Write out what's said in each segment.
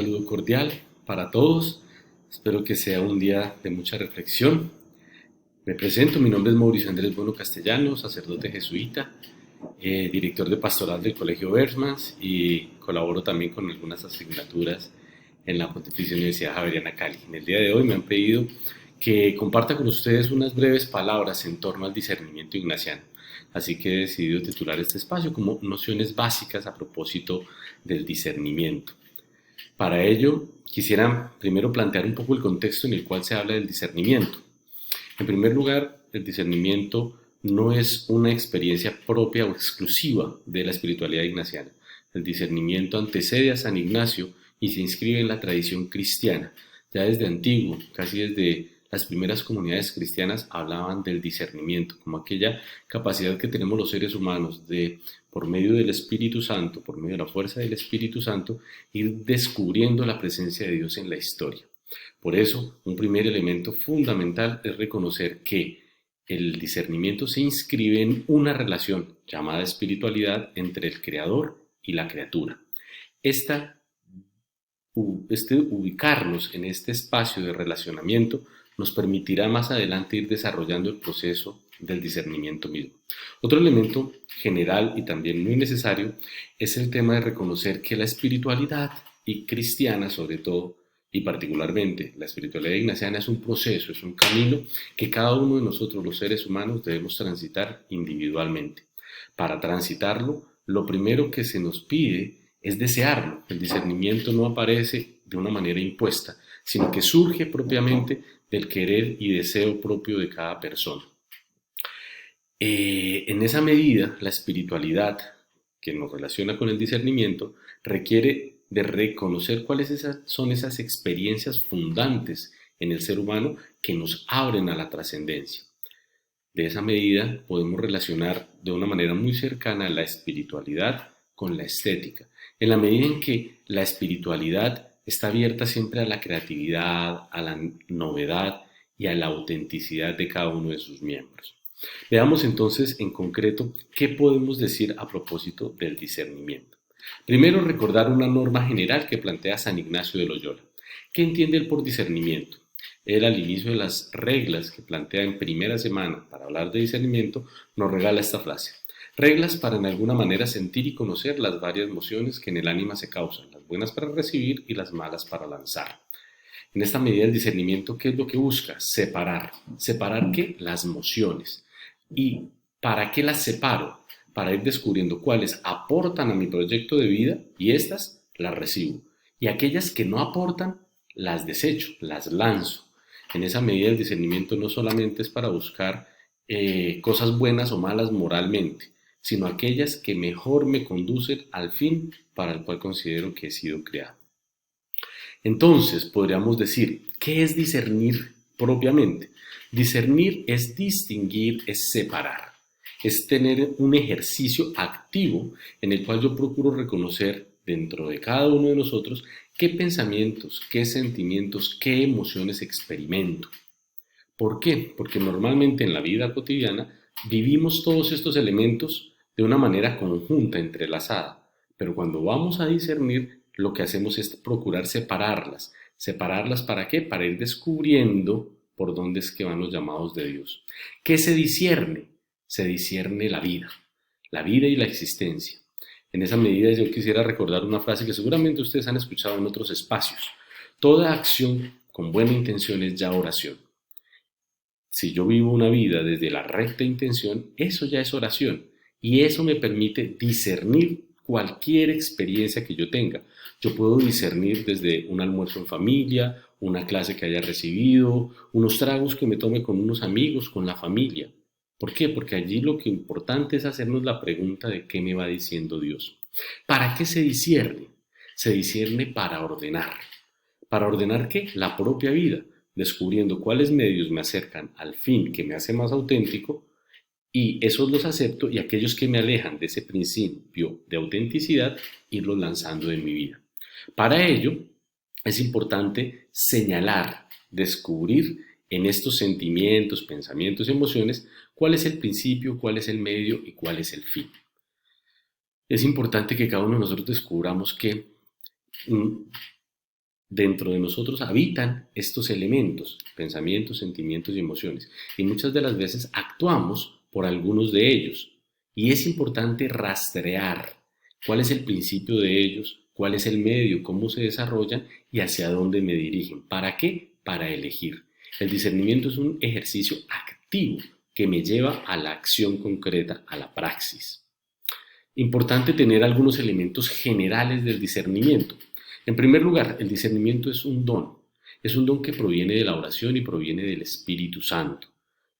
saludo cordial para todos. Espero que sea un día de mucha reflexión. Me presento, mi nombre es Mauricio Andrés Bueno Castellano, sacerdote jesuita, director de pastoral del Colegio Bermans y colaboro también con algunas asignaturas en la Pontificia Universidad Javeriana Cali. En el día de hoy me han pedido que comparta con ustedes unas breves palabras en torno al discernimiento ignaciano. Así que he decidido titular este espacio como Nociones básicas a propósito del discernimiento. Para ello, quisiera primero plantear un poco el contexto en el cual se habla del discernimiento. En primer lugar, el discernimiento no es una experiencia propia o exclusiva de la espiritualidad ignaciana. El discernimiento antecede a San Ignacio y se inscribe en la tradición cristiana. Ya desde antiguo, casi desde las primeras comunidades cristianas, hablaban del discernimiento como aquella capacidad que tenemos los seres humanos de, por medio del Espíritu Santo, por medio de la fuerza del Espíritu Santo, ir descubriendo la presencia de Dios en la historia. Por eso, un primer elemento fundamental es reconocer que el discernimiento se inscribe en una relación llamada espiritualidad entre el Creador y la criatura. Ubicarnos en este espacio de relacionamiento nos permitirá más adelante ir desarrollando el proceso del discernimiento mismo. Otro elemento general y también muy necesario es el tema de reconocer que la espiritualidad y cristiana, sobre todo, y particularmente la espiritualidad ignaciana, es un proceso, es un camino que cada uno de nosotros los seres humanos debemos transitar individualmente. Para transitarlo, lo primero que se nos pide es desearlo. El discernimiento no aparece de una manera impuesta, sino que surge propiamente del querer y deseo propio de cada persona. En esa medida, la espiritualidad que nos relaciona con el discernimiento requiere de reconocer cuáles son esas experiencias fundantes en el ser humano que nos abren a la trascendencia. De esa medida podemos relacionar de una manera muy cercana la espiritualidad con la estética, en la medida en que la espiritualidad está abierta siempre a la creatividad, a la novedad y a la autenticidad de cada uno de sus miembros. Veamos entonces en concreto qué podemos decir a propósito del discernimiento. Primero, recordar una norma general que plantea San Ignacio de Loyola. ¿Qué entiende él por discernimiento? Él, al inicio de las reglas que plantea en primera semana para hablar de discernimiento, nos regala esta frase. Reglas para en alguna manera sentir y conocer las varias emociones que en el ánima se causan, las buenas para recibir y las malas para lanzar. En esta medida el discernimiento, ¿qué es lo que busca? Separar. ¿Separar qué? Las emociones. ¿Y para qué las separo? Para ir descubriendo cuáles aportan a mi proyecto de vida y estas las recibo. Y aquellas que no aportan, las desecho, las lanzo. En esa medida el discernimiento no solamente es para buscar cosas buenas o malas moralmente, sino aquellas que mejor me conducen al fin para el cual considero que he sido creado. Entonces, podríamos decir, ¿qué es discernir propiamente? Discernir es distinguir, es separar, es tener un ejercicio activo en el cual yo procuro reconocer dentro de cada uno de nosotros qué pensamientos, qué sentimientos, qué emociones experimento. ¿Por qué? Porque normalmente en la vida cotidiana vivimos todos estos elementos de una manera conjunta, entrelazada, pero cuando vamos a discernir, lo que hacemos es procurar separarlas. ¿Separarlas para qué? Para ir descubriendo por dónde es que van los llamados de Dios. ¿Qué se discierne? Se discierne la vida y la existencia. En esa medida yo quisiera recordar una frase que seguramente ustedes han escuchado en otros espacios. Toda acción con buena intención es ya oración. Si yo vivo una vida desde la recta intención, eso ya es oración y eso me permite discernir cualquier experiencia que yo tenga. Yo puedo discernir desde un almuerzo en familia, una clase que haya recibido, unos tragos que me tome con unos amigos, con la familia. ¿Por qué? Porque allí lo que importante es hacernos la pregunta de qué me va diciendo Dios. ¿Para qué se discierne? Se discierne para ordenar. ¿Para ordenar qué? La propia vida, descubriendo cuáles medios me acercan al fin que me hace más auténtico y esos los acepto y aquellos que me alejan de ese principio de autenticidad, irlos lanzando de mi vida. Para ello es importante señalar, descubrir en estos sentimientos, pensamientos y emociones cuál es el principio, cuál es el medio y cuál es el fin. Es importante que cada uno de nosotros descubramos que dentro de nosotros habitan estos elementos, pensamientos, sentimientos y emociones. Y muchas de las veces actuamos por algunos de ellos. Y es importante rastrear cuál es el principio de ellos, cuál es el medio, cómo se desarrollan y hacia dónde me dirigen. ¿Para qué? Para elegir. El discernimiento es un ejercicio activo que me lleva a la acción concreta, a la praxis. Importante tener algunos elementos generales del discernimiento. En primer lugar, el discernimiento es un don. Es un don que proviene de la oración y proviene del Espíritu Santo.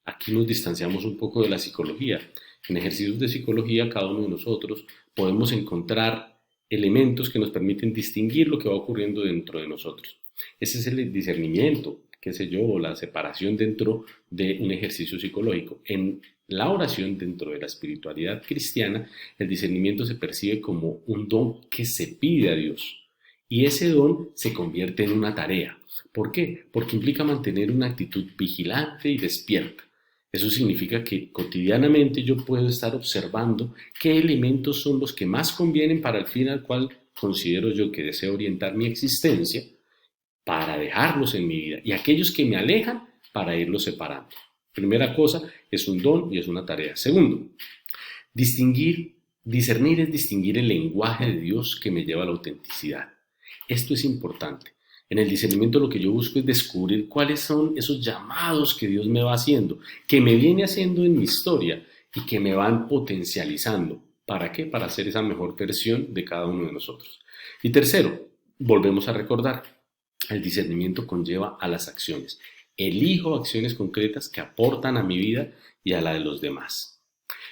Aquí nos distanciamos un poco de la psicología. En ejercicios de psicología, cada uno de nosotros podemos encontrar elementos que nos permiten distinguir lo que va ocurriendo dentro de nosotros. Ese es el discernimiento, qué sé yo, o la separación dentro de un ejercicio psicológico. En la oración, dentro de la espiritualidad cristiana, el discernimiento se percibe como un don que se pide a Dios. Y ese don se convierte en una tarea. ¿Por qué? Porque implica mantener una actitud vigilante y despierta. Eso significa que cotidianamente yo puedo estar observando qué elementos son los que más convienen para el fin al cual considero yo que deseo orientar mi existencia, para dejarlos en mi vida, y aquellos que me alejan para irlos separando. Primera cosa, es un don y es una tarea. Segundo, discernir es distinguir el lenguaje de Dios que me lleva a la autenticidad. Esto es importante. En el discernimiento lo que yo busco es descubrir cuáles son esos llamados que Dios me va haciendo, que me viene haciendo en mi historia y que me van potencializando. ¿Para qué? Para hacer esa mejor versión de cada uno de nosotros. Y tercero, volvemos a recordar, el discernimiento conlleva a las acciones. Elijo acciones concretas que aportan a mi vida y a la de los demás.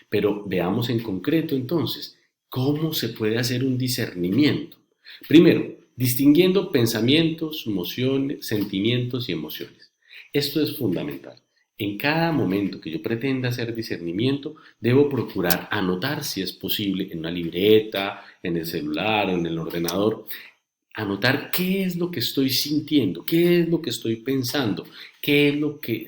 Pero veamos en concreto entonces, ¿cómo se puede hacer un discernimiento? Primero, distinguiendo pensamientos, sentimientos y emociones. Esto es fundamental. En cada momento que yo pretenda hacer discernimiento, debo procurar anotar, si es posible, en una libreta, en el celular o en el ordenador, anotar qué es lo que estoy sintiendo, qué es lo que estoy pensando,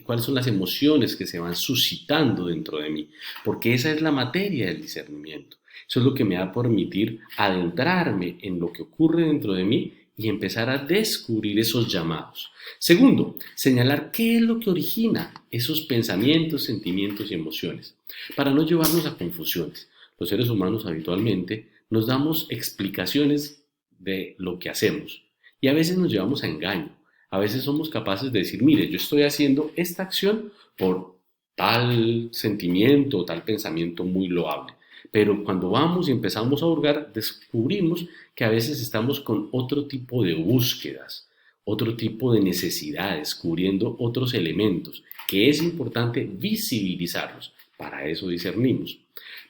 cuáles son las emociones que se van suscitando dentro de mí, porque esa es la materia del discernimiento. Eso es lo que me va a permitir adentrarme en lo que ocurre dentro de mí y empezar a descubrir esos llamados. Segundo, señalar qué es lo que origina esos pensamientos, sentimientos y emociones, para no llevarnos a confusiones. Los seres humanos habitualmente nos damos explicaciones de lo que hacemos y a veces nos llevamos a engaño. A veces somos capaces de decir, mire, yo estoy haciendo esta acción por tal sentimiento o tal pensamiento muy loable. Pero cuando vamos y empezamos a hurgar, descubrimos que a veces estamos con otro tipo de búsquedas, otro tipo de necesidades, cubriendo otros elementos, que es importante visibilizarlos. Para eso discernimos.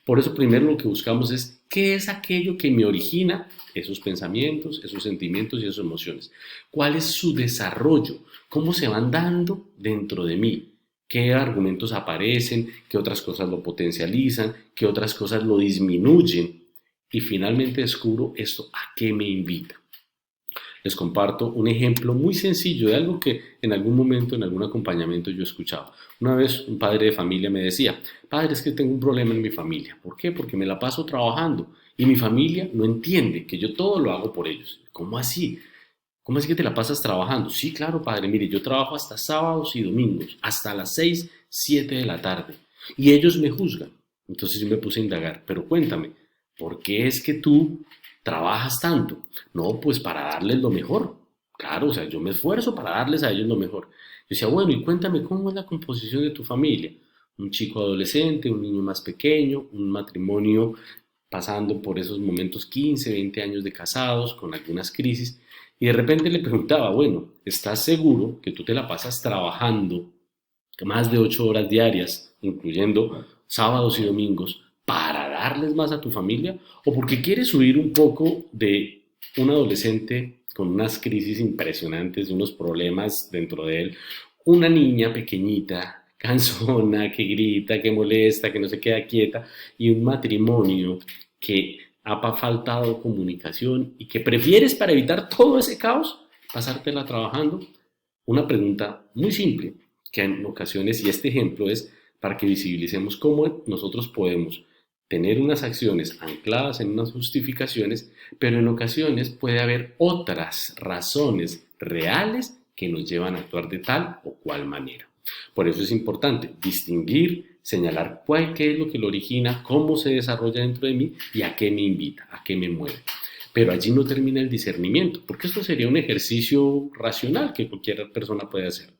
Por eso primero lo que buscamos es qué es aquello que me origina esos pensamientos, esos sentimientos y esas emociones. ¿Cuál es su desarrollo? ¿Cómo se van dando dentro de mí? ¿Qué argumentos aparecen? ¿Qué otras cosas lo potencializan? ¿Qué otras cosas lo disminuyen? Y finalmente descubro esto a qué me invita. Les comparto un ejemplo muy sencillo de algo que en algún momento, en algún acompañamiento yo he escuchado. Una vez un padre de familia me decía, padre, es que tengo un problema en mi familia. ¿Por qué? Porque me la paso trabajando y mi familia no entiende que yo todo lo hago por ellos. ¿Cómo así? ¿Cómo así que te la pasas trabajando? Sí, claro, padre, mire, yo trabajo hasta sábados y domingos, hasta las 6, 7 de la tarde. Y ellos me juzgan. Entonces yo me puse a indagar, pero cuéntame, ¿por qué es que tú trabajas tanto? No, pues para darles lo mejor. Claro, o sea, yo me esfuerzo para darles a ellos lo mejor. Yo decía, bueno, y cuéntame cómo es la composición de tu familia. Un chico adolescente, un niño más pequeño, un matrimonio pasando por esos momentos 15, 20 años de casados, con algunas crisis. Y de repente le preguntaba, bueno, ¿estás seguro que tú te la pasas trabajando más de 8 horas diarias, incluyendo sábados y domingos, para darles más a tu familia? ¿O porque quieres huir un poco de un adolescente con unas crisis impresionantes, unos problemas dentro de él, una niña pequeñita, cansona, que grita, que molesta, que no se queda quieta, y un matrimonio que ha faltado comunicación y que prefieres, para evitar todo ese caos, pasártela trabajando? Una pregunta muy simple, que en ocasiones, y este ejemplo es para que visibilicemos cómo nosotros podemos tener unas acciones ancladas en unas justificaciones, pero en ocasiones puede haber otras razones reales que nos llevan a actuar de tal o cual manera. Por eso es importante distinguir, señalar qué es lo que lo origina, cómo se desarrolla dentro de mí y a qué me invita, a qué me mueve. Pero allí no termina el discernimiento, porque esto sería un ejercicio racional que cualquier persona puede hacer.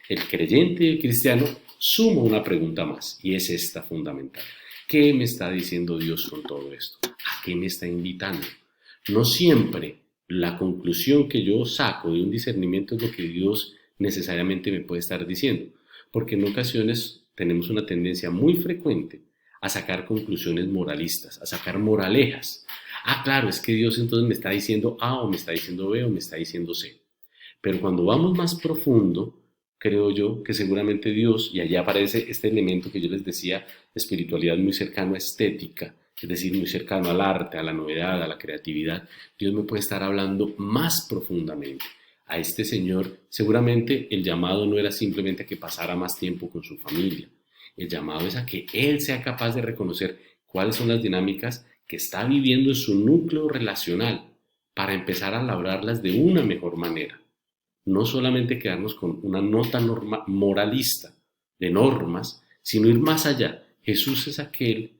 El creyente y el cristiano suma una pregunta más, y es esta fundamental. ¿Qué me está diciendo Dios con todo esto? ¿A qué me está invitando? No siempre la conclusión que yo saco de un discernimiento es lo que Dios necesariamente me puede estar diciendo, porque en ocasiones tenemos una tendencia muy frecuente a sacar conclusiones moralistas, a sacar moralejas. Ah, claro, es que Dios entonces me está diciendo A o me está diciendo B o me está diciendo C. Pero cuando vamos más profundo, creo yo que seguramente Dios, y allá aparece este elemento que yo les decía, espiritualidad muy cercano a estética, es decir, muy cercano al arte, a la novedad, a la creatividad, Dios me puede estar hablando más profundamente. A este señor seguramente el llamado no era simplemente a que pasara más tiempo con su familia, el llamado es a que él sea capaz de reconocer cuáles son las dinámicas que está viviendo en su núcleo relacional para empezar a labrarlas de una mejor manera. No solamente quedarnos con una nota moralista de normas, sino ir más allá. Jesús es aquel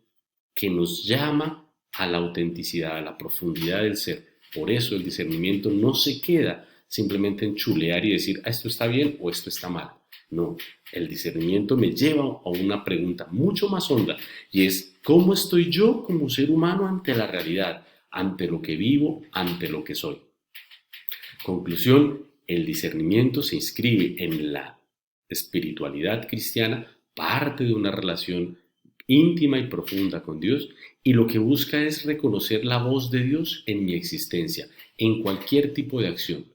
que nos llama a la autenticidad, a la profundidad del ser. Por eso el discernimiento no se queda simplemente en chulear y decir, esto está bien o esto está mal. No, el discernimiento me lleva a una pregunta mucho más honda y es, ¿cómo estoy yo como ser humano ante la realidad, ante lo que vivo, ante lo que soy? Conclusión, el discernimiento se inscribe en la espiritualidad cristiana, parte de una relación íntima y profunda con Dios y lo que busca es reconocer la voz de Dios en mi existencia, en cualquier tipo de acción,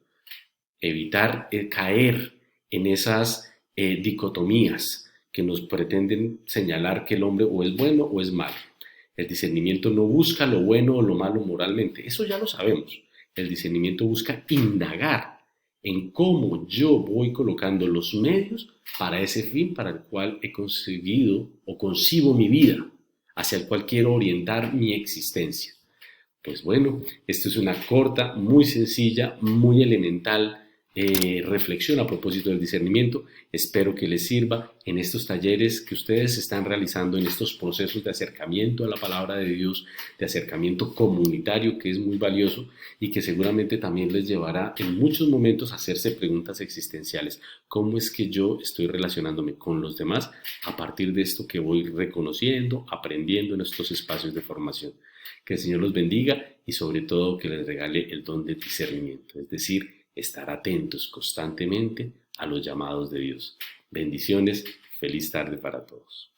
evitar caer en esas dicotomías que nos pretenden señalar que el hombre o es bueno o es malo. El discernimiento no busca lo bueno o lo malo moralmente, eso ya lo sabemos. El discernimiento busca indagar en cómo yo voy colocando los medios para ese fin para el cual he conseguido o concibo mi vida, hacia el cual quiero orientar mi existencia. Pues bueno, esto es una corta, muy sencilla, muy elemental reflexión a propósito del discernimiento. Espero que les sirva en estos talleres que ustedes están realizando, en estos procesos de acercamiento a la palabra de Dios, de acercamiento comunitario, que es muy valioso y que seguramente también les llevará en muchos momentos a hacerse preguntas existenciales. ¿Cómo es que yo estoy relacionándome con los demás a partir de esto que voy reconociendo, aprendiendo en estos espacios de formación? Que el Señor los bendiga y sobre todo que les regale el don de discernimiento, es decir, estar atentos constantemente a los llamados de Dios. Bendiciones, feliz tarde para todos.